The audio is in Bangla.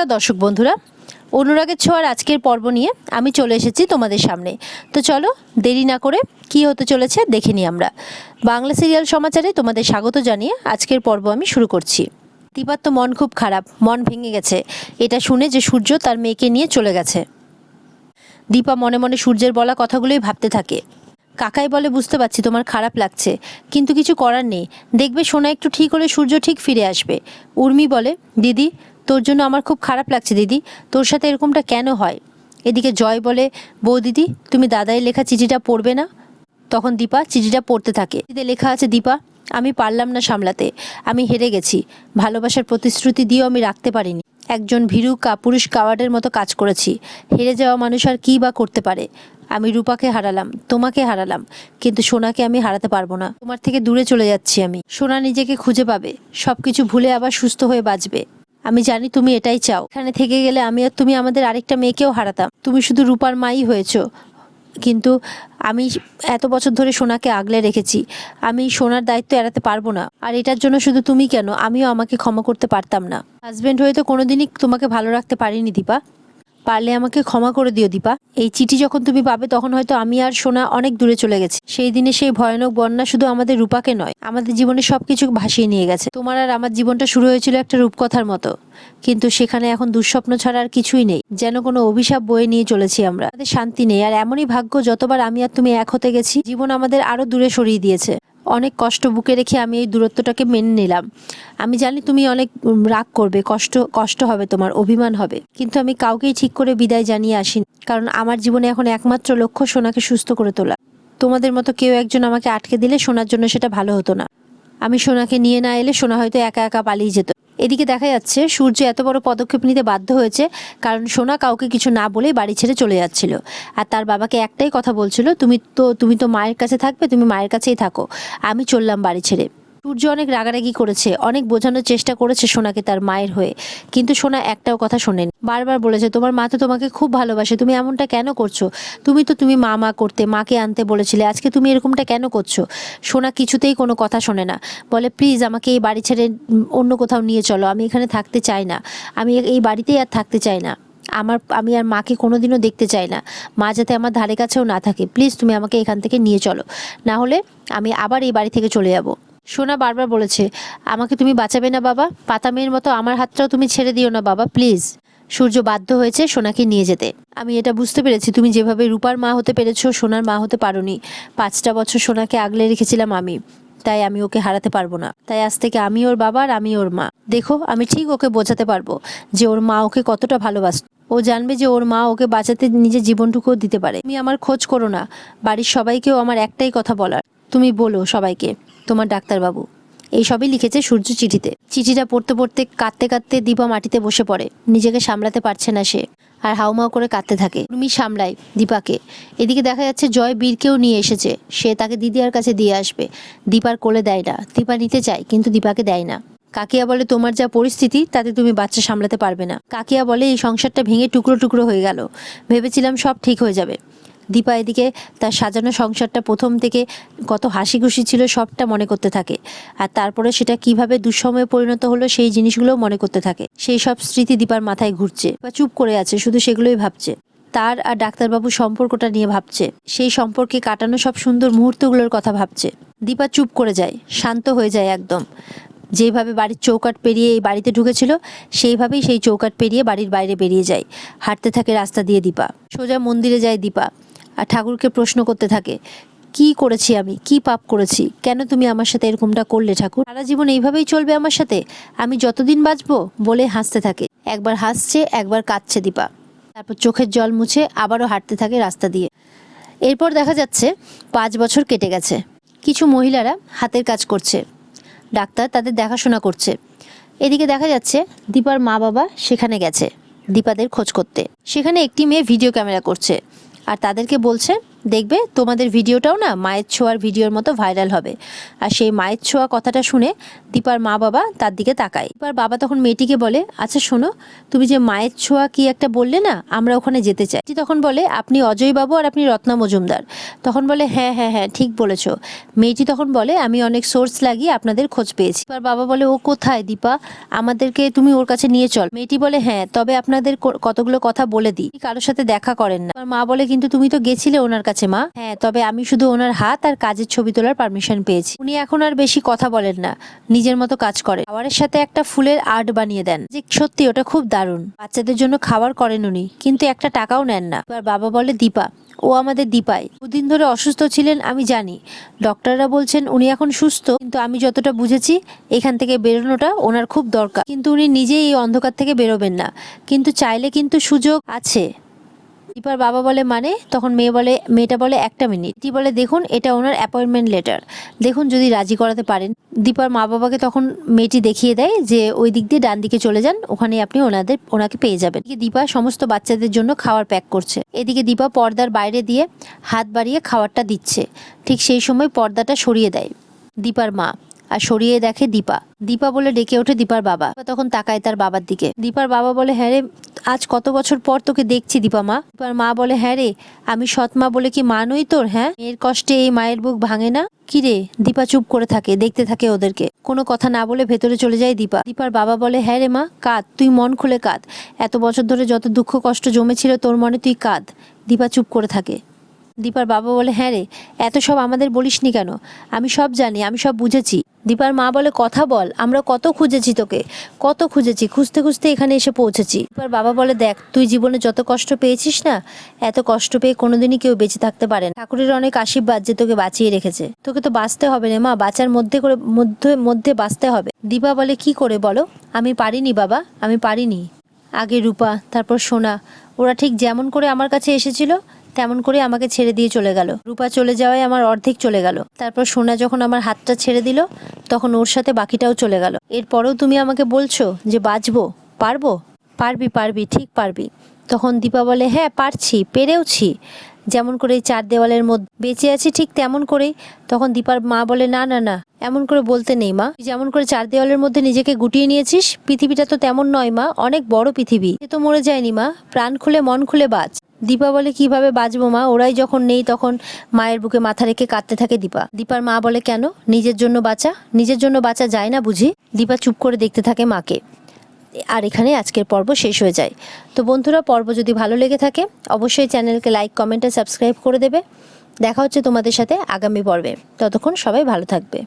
নমস্কার দর্শক বন্ধুরা, অনুরাগের ছোঁয়ার আজকের পর্ব নিয়ে আমি চলে এসেছি তোমাদের সামনে। তো চলো দেরি না করে কি হতে চলেছে দেখে নিই আমরা। বাংলা সিরিয়াল সমাচারে তোমাদের স্বাগত জানিয়ে আজকের পর্ব আমি শুরু করছি। দীপার তো মন খুব খারাপ, মন ভেঙে গেছে এটা শুনে যে সূর্য তার মেয়েকে নিয়ে চলে গেছে। দীপা মনে মনে সূর্যের বলা কথাগুলোই ভাবতে থাকে। কাকাই বলে, বুঝতে পারছি তোমার খারাপ লাগছে, কিন্তু কিছু করার নেই, দেখবে সোনা একটু ঠিক হলে সূর্য ঠিক ফিরে আসবে। উর্মি বলে, দিদি তোর জন্য আমার খুব খারাপ লাগছে দিদি, তোর সাথে এরকমটা কেন হয়? এদিকে জয় বলে, বউ দিদি তুমি দাদাই লেখা চিঠিটা পড়বে না? তখন দীপা চিঠিটা পড়তে থাকে। এতে লেখা আছে, দীপা আমি পারলাম না সামলাতে, আমি হেরে গেছি, ভালোবাসার প্রতিশ্রুতি দিয়েও আমি রাখতে পারিনি। একজন ভীরু কাপুরুষ কাওয়ার্ডের মতো কাজ করেছি। হেরে যাওয়া মানুষ আর কী বা করতে পারে? আমি রূপাকে হারালাম, তোমাকে হারালাম, কিন্তু সোনাকে আমি হারাতে পারবো না। তোমার থেকে দূরে চলে যাচ্ছি আমি। সোনা নিজেকে খুঁজে পাবে, সবকিছু ভুলে আবার সুস্থ হয়ে বাঁচবে। আমি জানি তুমি এটাই চাও। এখানে থেকে গেলে আমি আর তুমি আমাদের আরেকটা মেয়েকেও হারাতাম। তুমি শুধু রূপার মাই হয়েছো, কিন্তু আমি এত বছর ধরে সোনাকে আগলে রেখেছি, আমি সোনার দায়িত্ব এড়াতে পারবো না। আর এটার জন্য শুধু তুমি কেন, আমিও আমাকে ক্ষমা করতে পারতাম না। হাজবেন্ড হয়ে তো কোনোদিনই তোমাকে ভালো রাখতে পারিনি দীপা, পারলে আমাকে ক্ষমা করে দিও দীপা। এই চিঠি যখন তুমি পাবে তখন হয়তো আমি আর সোনা অনেক দূরে চলে গেছি। সেই দিনে সেই ভয়ানক বন্যা শুধু আমাদের রূপাকে নয়, আমাদের জীবনে সবকিছু ভাসিয়ে নিয়ে গেছে। তোমার আর আমার জীবনটা শুরু হয়েছিল একটা রূপকথার মতো, কিন্তু সেখানে এখন দুঃস্বপ্ন ছাড়া আর কিছুই নেই। যেন কোনো অভিশাপ বয়ে নিয়ে চলেছি আমরা। আমাদের শান্তি নেই। আর এমনই ভাগ্য, যতবার আমি আর তুমি এক হতে গেছি জীবন আমাদের আরো দূরে সরিয়ে দিয়েছে। অনেক কষ্ট বুকে রেখে আমি এই দূরত্বটাকে মেনে নিলাম। আমি জানি তুমি অনেক রাগ করবে, কষ্ট হবে, তোমার অভিমান হবে, কিন্তু আমি কাউকেই ঠিক করে বিদায় জানিয়ে আসিনি। কারণ আমার জীবনে এখন একমাত্র লক্ষ্য সোনাকে সুস্থ করে তোলা। তোমাদের মতো কেউ একজন আমাকে আটকে দিলে সোনার জন্য সেটা ভালো হতো না। আমি সোনাকে নিয়ে না এলে সোনা হয়তো একা একা পালিয়ে যেত। এদিকে দেখা যাচ্ছে সূর্য এত বড় পদক্ষেপ নিতে বাধ্য হয়েছে কারণ সোনা কাউকে কিছু না বলেই বাড়ি ছেড়ে চলে যাচ্ছিল। আর তার বাবাকে একটাই কথা বলছিল, তুমি তো মায়ের কাছে থাকবে, তুমি মায়ের কাছেই থাকো, আমি চললাম বাড়ি ছেড়ে। সূর্য অনেক রাগারাগি করেছে, অনেক বোঝানোর চেষ্টা করেছে সোনাকে তার মায়ের হয়ে, কিন্তু সোনা একটাও কথা শোনেনি। বারবার বলেছে, তোমার মা তো তোমাকে খুব ভালোবাসে, তুমি এমনটা কেন করছো? তুমি মা করতে, মাকে আনতে বলেছিলে, আজকে তুমি এরকমটা কেন করছো? সোনা কিছুতেই কোনো কথা শোনে না, বলে প্লিজ আমাকে এই বাড়ি ছেড়ে অন্য কোথাও নিয়ে চলো, আমি এখানে থাকতে চাই না, আমি এই বাড়িতেই আর থাকতে চাই না। আমি আর মাকে কোনোদিনও দেখতে চাই না, মা যাতে আমার ধারে কাছেও না থাকে, প্লিজ তুমি আমাকে এখান থেকে নিয়ে চলো, না হলে আমি আবার এই বাড়ি থেকে চলে যাব। সোনা বারবার বলেছে, আমাকে তুমি বাঁচাবে না বাবা, পাতা মেয়ের মতো আমার হাতটাও তুমি ছেড়ে দিও না বাবা প্লিজ। সূর্য বাধ্য হয়েছে সোনাকে নিয়ে যেতে। আমি এটা বুঝতে পেরেছি, তুমি যেভাবে রূপার মা হতে পেরেছো সোনার মা হতে পারোনি। 5টা বছর সোনাকে আগলে রেখেছিলাম আমি, তাই আমি ওকে হারাতে পারবো না। তাই আজ থেকে আমি ওর বাবা আর আমি ওর মা। দেখো আমি ঠিক ওকে বোঝাতে পারবো যে ওর মা ওকে কতটা ভালোবাসত। ও জানবে যে ওর মা ওকে বাঁচাতে নিজের জীবনটুকুও দিতে পারে। তুমি আমার খোঁজ করো না, বাড়ির সবাইকেও আমার একটাই কথা বলার, তুমি বলো সবাইকে তোমার ডাক্তারবাবু। এই সবই লিখেছে সূর্য চিঠিতে। চিঠিটা পড়তে পড়তে কাঁদতে কাঁদতে দীপা মাটিতে বসে পড়ে। নিজেকে সামলাতে পারছে না সে, আর হাউমাউ করে কাঁদতে থাকে। উর্মি সামলায় দীপাকে। এদিকে দেখা যাচ্ছে জয় বীরকেও নিয়ে এসেছে, সে তাকে দিদিয়ার কাছে দিয়ে আসবে। দীপার কোলে দেয় না, দীপা নিতে চায় কিন্তু দীপাকে দেয় না। কাকিয়া বলে, তোমার যা পরিস্থিতি তাতে তুমি বাচ্চা সামলাতে পারবে না। কাকিয়া বলে, এই সংসারটা ভেঙে টুকরো টুকরো হয়ে গেল, ভেবেছিলাম সব ঠিক হয়ে যাবে। দীপা এদিকে তার সাজানো সংসারটা প্রথম থেকে কত হাসি খুশি ছিল সবটা মনে করতে থাকে, আর তারপরে সেটা কিভাবে দুঃসময়ে পরিণত হলো সেই জিনিসগুলোও মনে করতে থাকে। সেই সব স্মৃতি দীপার মাথায় ঘুরছে বা চুপ করে আছে, শুধু সেগুলোই ভাবছে। তার আর ডাক্তারবাবুর সম্পর্কটা নিয়ে ভাবছে, সেই সম্পর্কে কাটানো সব সুন্দর মুহূর্তগুলোর কথা ভাবছে। দীপা চুপ করে যায়, শান্ত হয়ে যায় একদম। যেভাবে বাড়ির চৌকাঠ পেরিয়ে এই বাড়িতে ঢুকেছিল সেইভাবেই সেই চৌকাঠ পেরিয়ে বাড়ির বাইরে বেরিয়ে যায়। হাঁটতে থাকে রাস্তা দিয়ে দীপা, সোজা মন্দিরে যায় দীপা, আর ঠাকুরকে প্রশ্ন করতে থাকে, কি করেছি আমি, কি পাপ করেছি, কেন তুমি আমার সাথে এরকমটা করলে ঠাকুর? সারা জীবন এইভাবেই চলবে আমার সাথে, আমি যতদিন বাঁচবো? বলে হাসতে থাকে। একবার হাসছে একবার কাঁদছে দীপা, তারপর চোখের জল মুছে আবারও হাঁটতে থাকে রাস্তা দিয়ে। এরপর দেখা যাচ্ছে 5 বছর কেটে গেছে। কিছু মহিলারা হাতের কাজ করছে, ডাক্তার তাদের দেখাশোনা করছে। এদিকে দেখা যাচ্ছে দীপার মা বাবা সেখানে গেছে দীপাদের খোঁজ করতে। সেখানে একটি মেয়ে ভিডিও ক্যামেরা করছে আর তাদেরকে বলছে দেখবে তোমাদের ভিডিওটাও না মায়ের ছোঁয়ার ভিডিওর মতো ভাইরাল হবে। আর সেই মায়ের ছোঁয়া কথাটা শুনে দীপার মা বাবা তার দিকে তাকায়। দীপার বাবা তখন মেয়েটিকে বলে, আচ্ছা শোনো, তুমি যে মায়ের ছোঁয়া কি একটা বললে না, আমরা ওখানে যেতে চাই। তখন বলে, আপনি অজয় বাবু আর আপনি রত্না মজুমদার? তখন বলে, হ্যাঁ হ্যাঁ হ্যাঁ ঠিক বলেছো। মেয়েটি তখন বলে, আমি অনেক সোর্স লাগিয়ে আপনাদের খোঁজ পেয়েছি। দীপার বাবা বলে, ও কোথায় দীপা, আমাদেরকে তুমি ওর কাছে নিয়ে চল। মেয়েটি বলে, হ্যাঁ তবে আপনাদের কতগুলো কথা বলে দিই, কারোর সাথে দেখা করেন না। মা বলে, কিন্তু তুমি তো গেছিলে ওনার কাছে মা। হ্যাঁ তবে আমি শুধু ওনার হাত আর কাজের ছবি তোলার পারমিশন পেয়েছি। উনি এখন আর বেশি কথা বলেন না, নিজের মতো কাজ করেন। খাবারের সাথে একটা ফুলের আর্ট বানিয়ে দেন, যে সত্যি ওটা খুব দারুণ। বাচ্চাদের জন্য খাবার করেন উনি, কিন্তু একটা টাকাও নেন না। এবার বাবা বলে, দীপা ও আমাদের দীপাই, দুদিন ধরে অসুস্থ ছিলেন আমি জানি, ডক্টররা বলছেন উনি এখন সুস্থ, কিন্তু আমি যতটা বুঝেছি এখান থেকে বেরোনোটা ওনার খুব দরকার, কিন্তু উনি নিজেই এই অন্ধকার থেকে বেরোবেন না, কিন্তু চাইলে কিন্তু সুযোগ আছে। দীপার বাবা বলে, মানে? তখন মেয়েটা বলে, একটা মিনিট। দীপা বলে, দেখুন এটা ওনার অ্যাপয়েন্টমেন্ট লেটার, দেখুন যদি রাজি করাতে পারেন। দীপার মা বাবাকে তখন মেয়েটি দেখিয়ে দেয় যে ওই দিক দিয়ে ডান দিকে চলে যান, ওখানে আপনি ওনাকে পেয়ে যাবেন। দীপা সমস্ত বাচ্চাদের জন্য খাবার প্যাক করছে, এদিকে দীপা পর্দার বাইরে দিয়ে হাত বাড়িয়ে খাবারটা দিচ্ছে। ঠিক সেই সময় পর্দাটা সরিয়ে দেয় দীপার মা, আর সরিয়ে দেখে দীপা বলে ডেকে ওঠে দীপার বাবা। তখন তাকায় তার বাবার দিকে। দীপার বাবা বলে, হ্যাঁ রে, আজ কত বছর পর তোকে দেখছি দীপা মা। দীপার মা বলে, হ্যাঁ রে, আমি সৎ মা বলে কি মা নই তোর? হ্যাঁ, মেয়ের কষ্টে এই মায়ের বুক ভাঙে না? কি রে? দীপা চুপ করে থাকে, দেখতে থাকে ওদেরকে, কোনো কথা না বলে ভেতরে চলে যায় দীপা। দীপার বাবা বলে, হ্যাঁ রে মা, কাঁদ, তুই মন খুলে কাঁদ, এত বছর ধরে যত দুঃখ কষ্ট জমেছিল তোর মনে, তুই কাঁদ। দীপা চুপ করে থাকে। দীপার বাবা বলে, হ্যাঁ রে, এত সব আমাদের বলিসনি কেন? আমি সব জানি, আমি সব বুঝেছি। দীপার মা বলে, কথা বল, আমরা কত খুঁজেছি তোকে, কত খুঁজেছি, খুঁজতে খুঁজতে এখানে এসে পৌঁছেছি। দীপার বাবা বলে, দেখ তুই জীবনে যত কষ্ট পেয়েছিস না, এত কষ্ট পেয়ে কোনোদিনই কেউ বেঁচে থাকতে পারে না। ঠাকুরের অনেক আশীর্বাদ যে তোকে বাঁচিয়ে রেখেছে, তোকে তো বাঁচতে হবে রে মা, বাঁচার মধ্যে বাঁচতে হবে। দীপা বলে, কি করে বলো? আমি পারিনি বাবা, আমি পারিনি। আগে রূপা, তারপর সোনা, ওরা ঠিক যেমন করে আমার কাছে এসেছিল তেমন করে আমাকে ছেড়ে দিয়ে চলে গেল। রূপা চলে যাওয়ায় আমার অর্ধেক চলে গেল। তারপর সোনা যখন আমার হাতটা ছেড়ে দিল, তখন ওর সাথে বাকিটাও চলে গেল। এরপরেও তুমি আমাকে বলছো যে বাঁচবো, পারবো? পারবি পারবি, ঠিক পারবি। তখন দীপা বলে, হ্যাঁ পারছি, পেরেওছি, যেমন করে এই চার দেওয়ালের মধ্যে বেঁচে আছি ঠিক তেমন করেই। তখন দীপার মা বলে, না না না, এমন করে বলতে নেই মা, যেমন করে চার দেওয়ালের মধ্যে নিজেকে গুটিয়ে নিয়েছিস, পৃথিবীটা তো তেমন নয় মা, অনেক বড় পৃথিবী, এ তো মরে যায়নি মা, প্রাণ খুলে মন খুলে বাঁচ। দীপা বলে, কিভাবে বাঁচবো মা, ওরাই যখন নেই। তখন মায়ের বুকে মাথা রেখে কাঁদতে থাকে দীপা। দীপার মা বলে, কেন, নিজের জন্য বাঁচা, নিজের জন্য বাঁচা যায় না বুঝি? দীপা চুপ করে দেখতে থাকে মাকে। আর এখানে আজকের পর্ব শেষ হয়ে যায়। তো বন্ধুরা, পর্ব যদি ভালো লেগে থাকে অবশ্যই চ্যানেলকে লাইক, কমেন্ট আর সাবস্ক্রাইব করে দেবে। দেখা হচ্ছে তোমাদের সাথে আগামী পর্বে, ততক্ষণ সবাই ভালো থাকবে।